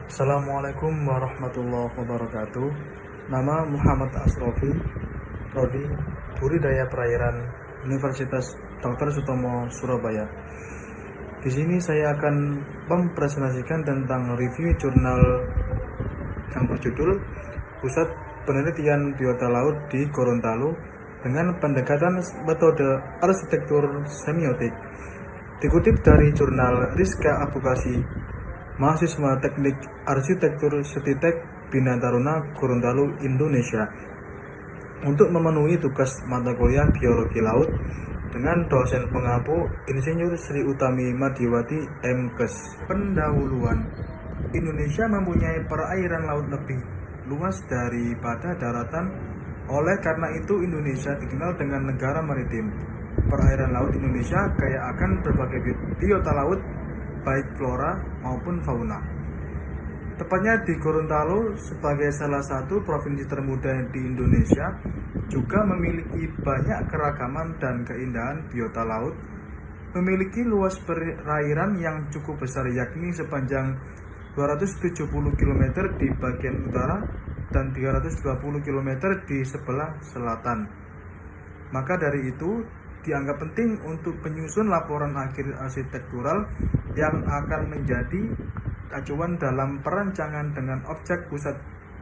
Assalamualaikum warahmatullahi wabarakatuh. Nama Muhammad Asrofi, Prodi Budidaya Perairan Universitas Dr. Sutomo Surabaya. Di sini saya akan mempresentasikan tentang review jurnal yang berjudul Pusat Penelitian Biota Laut di Gorontalo dengan pendekatan metode arsitektur semiotik. Dikutip dari jurnal Rizka Advokasi, mahasiswa Teknik Arsitektur Setitek Bina Taruna Gorontalo, Indonesia, untuk memenuhi tugas mata kuliah Biologi Laut dengan dosen pengampu Insinyur Sri Utami Madiwati MKes. Pendahuluan. Indonesia mempunyai perairan laut lebih luas daripada daratan. Oleh karena itu Indonesia dikenal dengan negara maritim. Perairan laut Indonesia kaya akan berbagai biota laut, baik flora maupun fauna. Tepatnya di Gorontalo sebagai salah satu provinsi termuda di Indonesia juga memiliki banyak keragaman dan keindahan biota laut. Memiliki luas perairan yang cukup besar, yakni sepanjang 270 km di bagian utara dan 320 km di sebelah selatan. Maka dari itu dianggap penting untuk penyusun laporan akhir arsitektural yang akan menjadi acuan dalam perancangan dengan objek pusat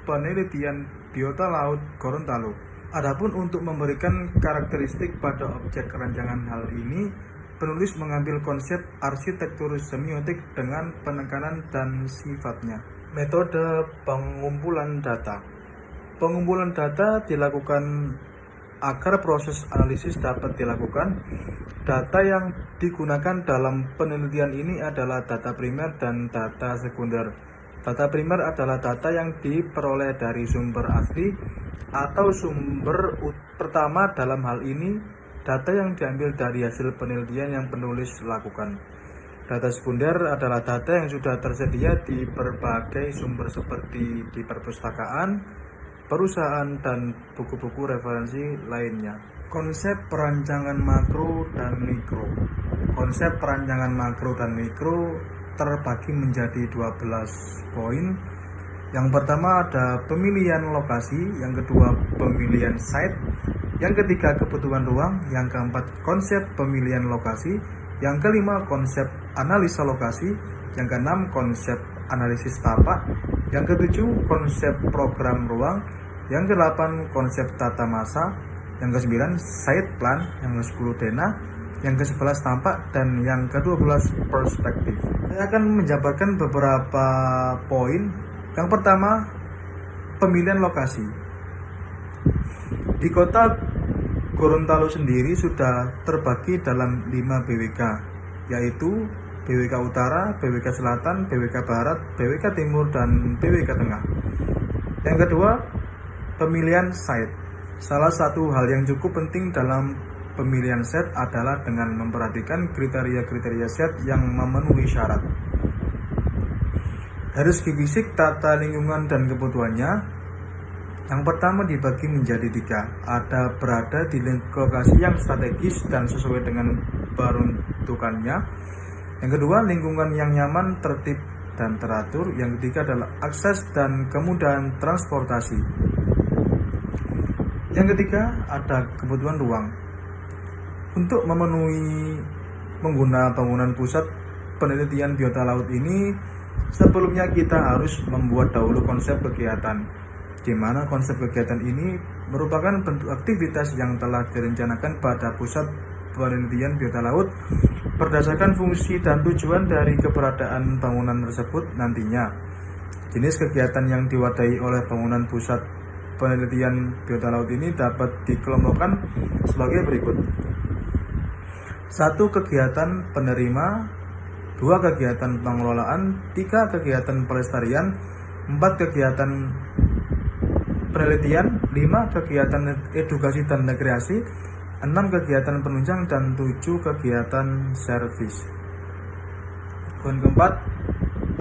penelitian biota laut Gorontalo. Adapun untuk memberikan karakteristik pada objek rancangan hal ini, penulis mengambil konsep arsitektur semiotik dengan penekanan dan sifatnya. Metode pengumpulan data. Pengumpulan data dilakukan agar proses analisis dapat dilakukan. Data yang digunakan dalam penelitian ini adalah data primer dan data sekunder. Data primer adalah data yang diperoleh dari sumber asli atau sumber pertama. Dalam hal ini, data yang diambil dari hasil penelitian yang penulis lakukan. Data sekunder adalah data yang sudah tersedia di berbagai sumber seperti di perpustakaan, perusahaan, dan buku-buku referensi lainnya. Konsep perancangan makro dan mikro. Konsep perancangan makro dan mikro terbagi menjadi 12 poin. Yang pertama ada pemilihan lokasi, yang kedua pemilihan site, yang ketiga kebutuhan ruang, yang keempat konsep pemilihan lokasi, yang kelima konsep analisa lokasi, yang keenam konsep analisis tapak, yang ketujuh konsep program ruang, yang ke-8 konsep tata massa, yang ke-9 site plan, yang ke-10 dena, yang ke-11 tampak, dan yang ke-12 perspektif. Saya akan menjabarkan beberapa poin. Yang pertama, pemilihan lokasi. Di kota Gorontalo sendiri sudah terbagi dalam 5 BWK, yaitu BWK Utara, BWK Selatan, BWK Barat, BWK Timur, dan BWK Tengah. Yang kedua, pemilihan site. Salah satu hal yang cukup penting dalam pemilihan site adalah dengan memperhatikan kriteria-kriteria site yang memenuhi syarat. Dari segi fisik, tata lingkungan, dan kebutuhannya, yang pertama dibagi menjadi 3. Ada berada di lokasi yang strategis dan sesuai dengan peruntukannya. Yang kedua, lingkungan yang nyaman, tertib, dan teratur. Yang ketiga adalah akses dan kemudahan transportasi. Yang ketiga ada kebutuhan ruang. Untuk memenuhi bangunan pusat penelitian biota laut ini, sebelumnya kita harus membuat dahulu konsep kegiatan, di mana konsep kegiatan ini merupakan bentuk aktivitas yang telah direncanakan pada pusat penelitian biota laut berdasarkan fungsi dan tujuan dari keberadaan bangunan tersebut nantinya. Jenis kegiatan yang diwadahi oleh bangunan pusat penelitian biota laut ini dapat dikelompokkan sebagai berikut. 1. Kegiatan penerima, 2. Kegiatan pengelolaan, 3. Kegiatan pelestarian, 4. Kegiatan penelitian, 5. Kegiatan edukasi dan rekreasi, 6. Kegiatan penunjang, dan 7. Kegiatan servis. Poin keempat,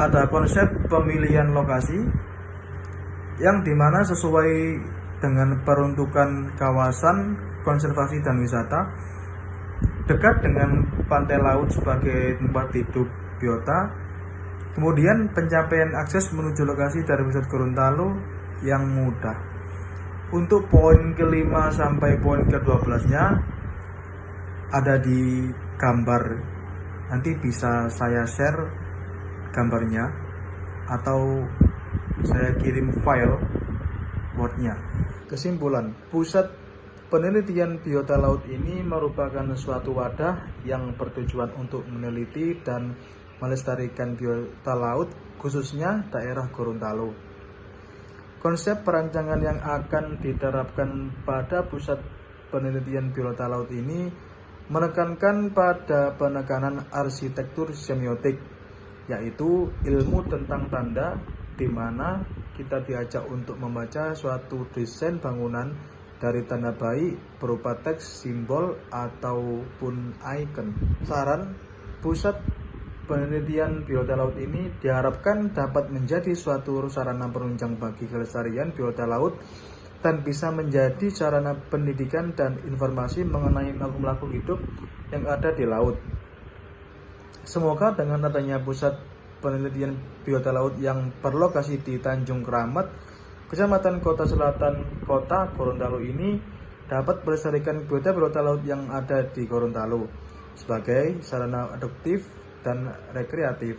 ada konsep pemilihan lokasi, yang dimana sesuai dengan peruntukan kawasan konservasi dan wisata, dekat dengan pantai laut sebagai tempat hidup biota, Kemudian pencapaian akses menuju lokasi dari pusat Gorontalo yang mudah. Untuk poin kelima sampai poin ke-12-nya ada di gambar. Nanti bisa saya share gambarnya atau saya kirim file Word-nya. Kesimpulan, pusat penelitian biota laut ini merupakan suatu wadah yang bertujuan untuk meneliti dan melestarikan biota laut, khususnya daerah Gorontalo. Konsep perancangan yang akan diterapkan pada pusat penelitian biota laut ini menekankan pada penekanan arsitektur semiotik, yaitu ilmu tentang tanda, di mana kita diajak untuk membaca suatu desain bangunan dari tanda baik berupa teks, simbol, ataupun icon. Saran, pusat penelitian biota laut ini diharapkan dapat menjadi suatu sarana penunjang bagi kelestarian biota laut dan bisa menjadi sarana pendidikan dan informasi mengenai makhluk-makhluk hidup yang ada di laut. Semoga dengan adanya pusat penelitian biota laut yang berlokasi di Tanjung Keramat, Kecamatan Kota Selatan, Kota Gorontalo ini dapat melestarikan biota laut yang ada di Gorontalo sebagai sarana aduktif dan rekreatif,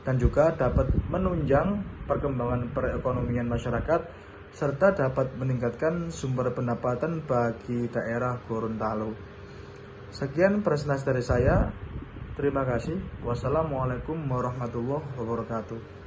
dan juga dapat menunjang perkembangan perekonomian masyarakat serta dapat meningkatkan sumber pendapatan bagi daerah Gorontalo. Sekian presentasi dari saya. Terima kasih. Wassalamualaikum warahmatullahi wabarakatuh.